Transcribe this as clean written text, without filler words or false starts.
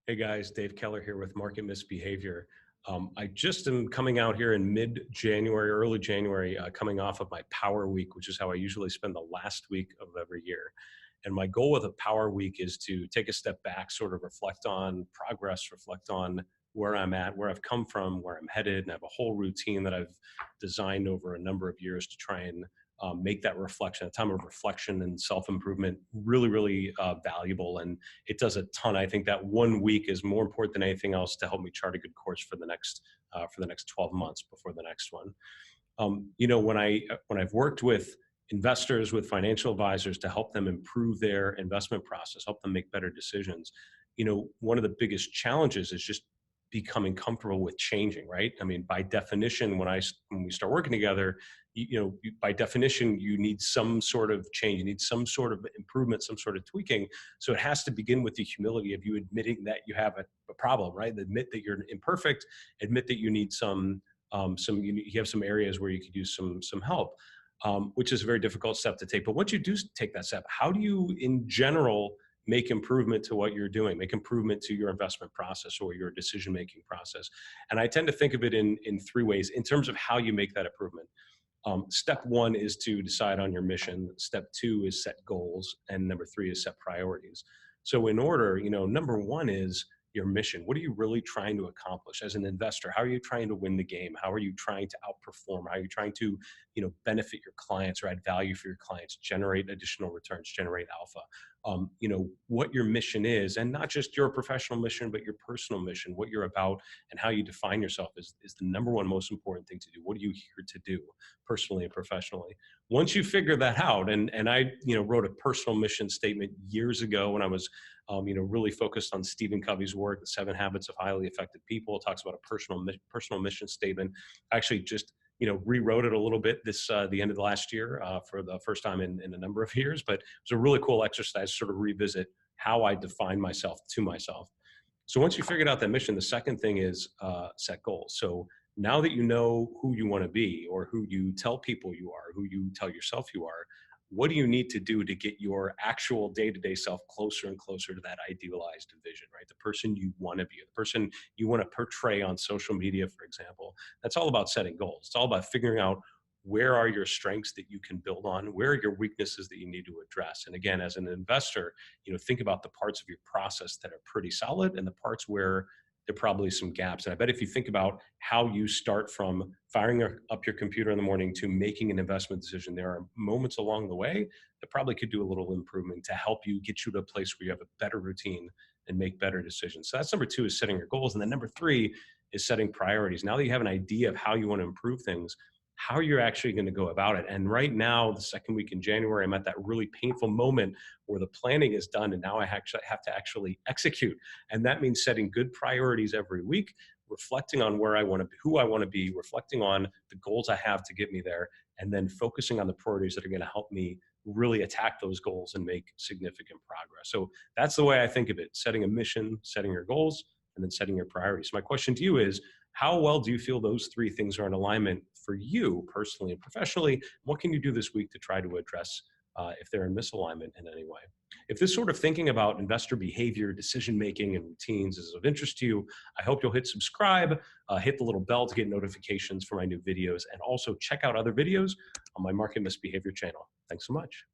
Hey guys, Dave Keller here with Market Misbehavior. I just am coming out here in mid-January, early January, coming off of my Power Week, which is how I usually spend the last week of every year. And my goal with a Power Week is to take a step back, sort of reflect on progress, reflect on where I'm at, where I've come from, where I'm headed, and I have a whole routine that I've designed over a number of years to try and make that reflection, a time of reflection and self-improvement, really, really valuable. And it does a ton. I think that 1 week is more important than anything else to help me chart a good course for the next 12 months before the next one. When I've worked with investors, with financial advisors to help them improve their investment process, help them make better decisions, one of the biggest challenges is just becoming comfortable with changing, right? I mean, by definition, when we start working together, by definition, you need some sort of change, you need some sort of improvement, some sort of tweaking. So it has to begin with the humility of you admitting that you have a problem, right? Admit that you're imperfect, admit that you need you have some areas where you could use some help, which is a very difficult step to take. But once you do take that step, how do you, in general, make improvement to what you're doing, make improvement to your investment process or your decision-making process? And I tend to think of it in three ways in terms of how you make that improvement. Step one is to decide on your mission. Step two is set goals. And number three is set priorities. So in order, number one is your mission. What are you really trying to accomplish as an investor? How are you trying to win the game? How are you trying to outperform? How are you trying to, benefit your clients or add value for your clients, generate additional returns, generate alpha? What your mission is, and not just your professional mission, but your personal mission, what you're about and how you define yourself is the number one most important thing to do. What are you here to do personally and professionally? Once you figure that out, and I, wrote a personal mission statement years ago when I was, really focused on Stephen Covey's work, The 7 Habits of Highly Effective People. It talks about a personal mission statement. I actually just rewrote it a little bit the end of the last year for the first time in a number of years. But it was a really cool exercise to sort of revisit how I define myself to myself. So once you figured out that mission, the second thing is set goals. So now that you know who you want to be, or who you tell people you are, who you tell yourself you are, what do you need to do to get your actual day-to-day self closer and closer to that idealized vision, right? The person you want to be, the person you want to portray on social media, for example. That's all about setting goals. It's all about figuring out where are your strengths that you can build on, where are your weaknesses that you need to address. And again, as an investor, think about the parts of your process that are pretty solid and the parts where there are probably some gaps. And I bet if you think about how you start from firing up your computer in the morning to making an investment decision, there are moments along the way that probably could do a little improvement to help you get you to a place where you have a better routine and make better decisions. So that's number two, is setting your goals. And then number three is setting priorities. Now that you have an idea of how you want to improve things, how you're actually going to go about it. And right now, the second week in January, I'm at that really painful moment where the planning is done and now I actually have to actually execute. And that means setting good priorities every week, reflecting on where I want to be, who I want to be, reflecting on the goals I have to get me there, and then focusing on the priorities that are going to help me really attack those goals and make significant progress. So that's the way I think of it: setting a mission, setting your goals, and then setting your priorities. My question to you is, how well do you feel those three things are in alignment for you personally and professionally? What can you do this week to try to address if they're in misalignment in any way? If this sort of thinking about investor behavior, decision-making, and routines is of interest to you, I hope you'll hit subscribe, hit the little bell to get notifications for my new videos, and also check out other videos on my Market Misbehavior channel. Thanks so much.